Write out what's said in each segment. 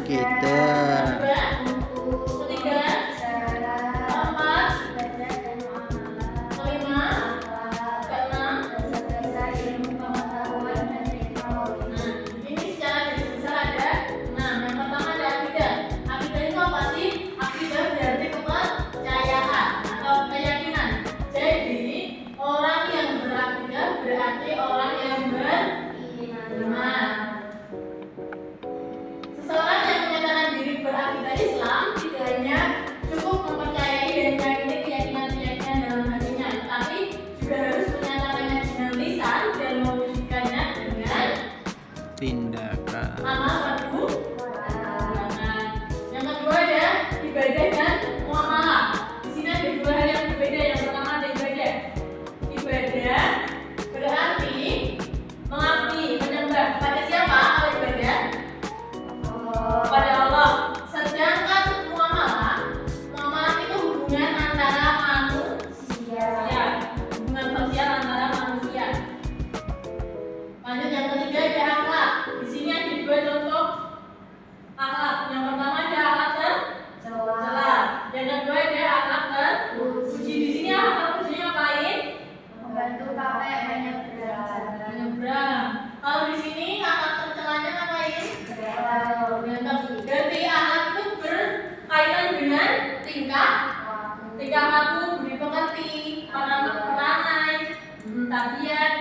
Gitu. Ketiga, keempat, kelima, keenam. Nah, ini secara garis besar ada 6. Yang pertama ada akidah. Akidah itu apa sih? Akidah berarti kepercayaan atau keyakinan. Jadi orang yang berakidah berarti orang yang beriman. Seseorang yang menyatakan diri berakidah Islam tidak hanya cukup mempercayai dan meyakini keyakinan-keyakinan dalam hatinya, tetapi juga harus menyatakannya dengan lisan dan mewujudkannya dengan Tindakan. amal perbuatan. Yang kedua ada ibadah dan muamalah. Di sini ada dua hal yang berbeda. Yang pertama ada ibadah. Ibadah berarti mengabdi, menyembah kepada siapa? Kalau ibadah kepada Allah. Sedangkan muamalah itu hubungan antara manusia, hubungan sosial antara manusia. Lanjut yang ketiga ada akhlak. Di sini ada dua contoh akhlak. Yang pertama ada akhlak tercela. Yang kedua ada akhlak terpuji. Di sini akhlak terpujinya ngapain? Membantu pakai Menyeberang. Kalau di sini akhlak tercelanya ngapain? Berarti akhlak itu berkaitan dengan tingkah laku, budi pekerti, perangai, tabiat.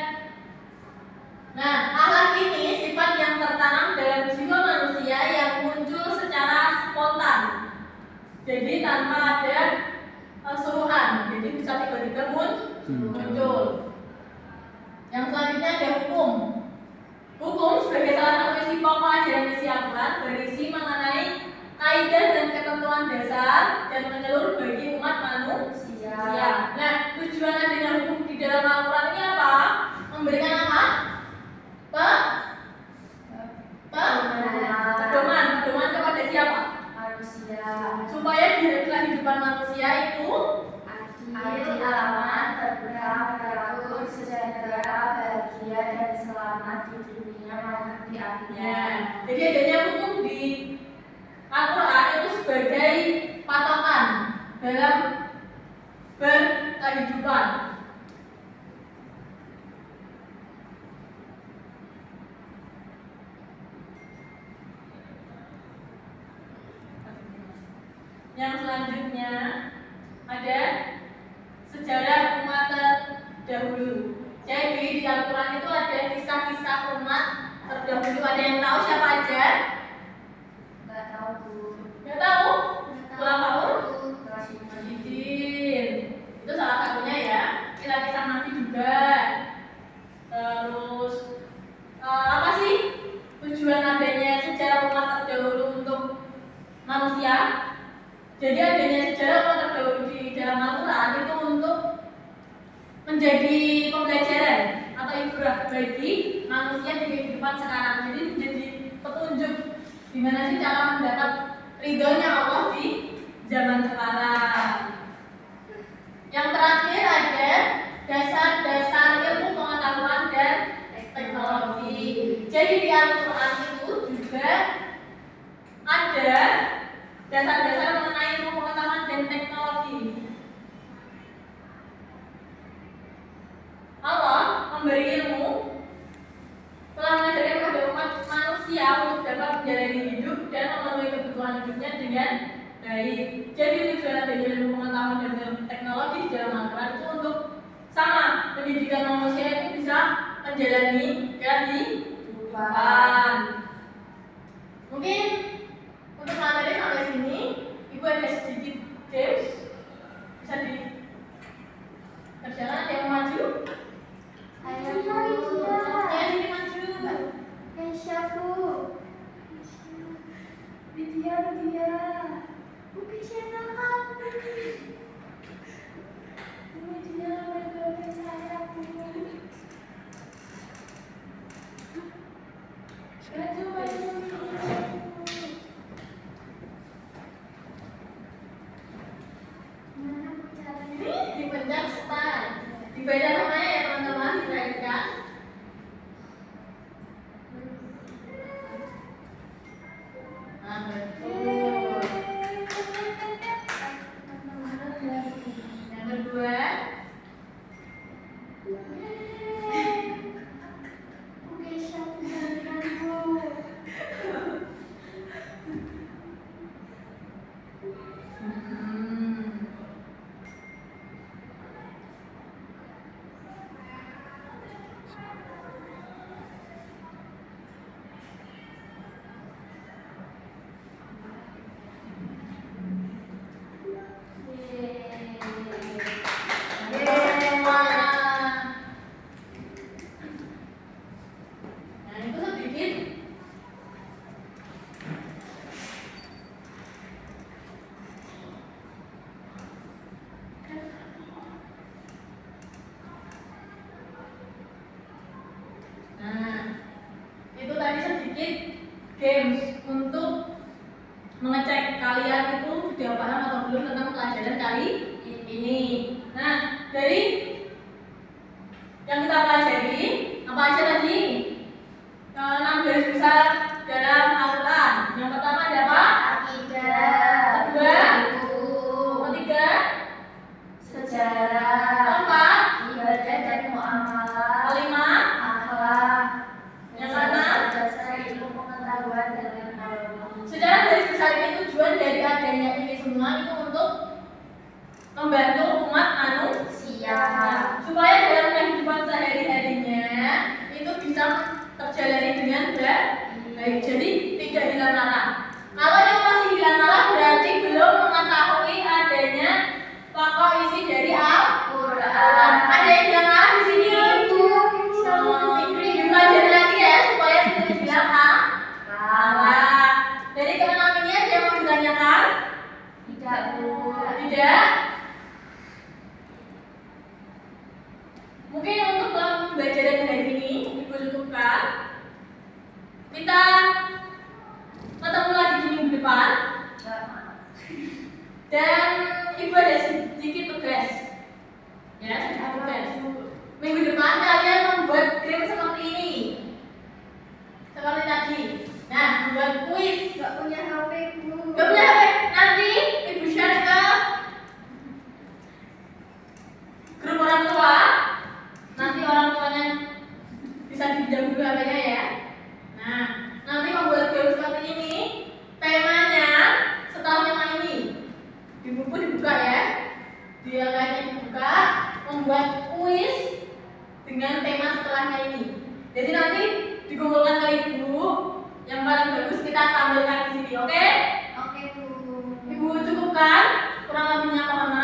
Nah, akhlak ini sifat yang tertanam dalam jiwa manusia yang muncul secara spontan. Jadi tanpa ada suruhan. Jadi bisa tiba-tiba muncul. Yang selanjutnya ada hukum. Hukum sebagai salah satu isi pokok ajaran isi Al-Quran berisi mengenai kaidah dan ketentuan dasar dan menyeluruh bagi umat manusia. Nah, tujuan adanya hukum di dalam Al-Quran ini apa? Memberikan apa? Pedoman kepada siapa? Supaya di kehidupan manusia itu adil, aman, terbenam, teratur, sejahtera, bahagia, dan selamat di dunia maupun di akhirat. Jadi adanya hukum di Al-Quran itu sebagai patokan dalam berkehidupan. Yang selanjutnya ada sejarah umat terdahulu. Jadi di Al-Quran itu ada kisah-kisah umat terdahulu. Ada yang tahu siapa aja? Nggak tahu, Bu. Nggak tahu? Ulang tahun? Masih Hidin. Itu salah satunya ya. Kisah-kisah Nabi juga. Terus apa sih tujuan adanya sejarah umat terdahulu untuk manusia? Jadi adanya sejarah umat terdahulu di dalam Al-Quran itu untuk menjadi pembelajaran atau ibrah bagi manusia di kehidupan sekarang. Jadi menjadi petunjuk gimana sih cara mendapat ridhonya Allah di zaman sekarang. Yang terakhir ada dasar-dasar ilmu pengetahuan dan teknologi. Jadi di Al-Quran itu juga ada dasar-dasar mengenai ilmu pengetahuan dan teknologi. Allah memberi ilmu, telah mengajarkan kepada umat manusia untuk dapat menjalani hidup dan memenuhi kebutuhan hidupnya dengan baik. Jadi tujuan adanya ilmu pengetahuan dan teknologi di dalam Al-Quran itu untuk sama pendidikan manusia itu bisa menjalani kehidupan. Mungkin untuk materi sampai sini, Ibu ada sedikit tips bisa dikerjakan. Ada yang mau maju? Ayo, Sini maju. Kesha, Bu. Widya. Bu Kesha nakal. Widya, bebek saya, Bu. Baju. Mana Bu caranya? Dipencet start. Dibaca namanya ya teman-teman, dinaikkan. Nah, games untuk mengecek kalian itu sudah paham atau belum tentang pelajaran kali ini. Nah, dari yang kita pelajari apa aja tadi? 6 garis besar dalam Al-Quran. Yang pertama ada apa? Akidah. Kedua? Hukum. Ketiga? Sejarah. Keempat? Ibadah dan muamalah. Kelima? Akhlak. Yang keenam? Dasar ilmu pengetahuan dan Allah. Secara garis besar ini tujuan dari adanya ini semua itu untuk membantu umat manusia supaya dalam kehidupan sehari-harinya itu bisa terjalani dengan baik. Jadi tidak hilang arah. Kalau yang masih hilang arah berarti belum mengetahui adanya pokok isi dari Al-Quran. Ada yang hilang arah di sini? Dipelajari lagi ya supaya tidak hilang arah. Dari keenam ini ada yang mau ditanyakan? Tidak, Bu. Tidak? Mungkin untuk pembelajaran hari ini Ibu cukupkan. Kita ketemu lagi di minggu depan. Dan Ibu ada sedikit tugas. Ya, sedikit tugas. Minggu depan kalian membuat game seperti ini. Seperti tadi. Nah, membuat kuis. Gak punya HP, Bu. Gak punya HP. Nanti Ibu share ke grup orang tua. Nanti orang tuanya bisa dipinjam dulu HP-nya ya. Nah, nanti membuat game seperti ini. Temanya setelah tema ini di buku dibuka ya. Dia kayaknya dibuka, membuat kuis dengan tema setelahnya ini. Jadi nanti dikumpulkan ke Ibu. Yang paling bagus kita tampilkan di sini, oke? Oke, Bu. Ibu cukupkan. Kurang lebihnya mohon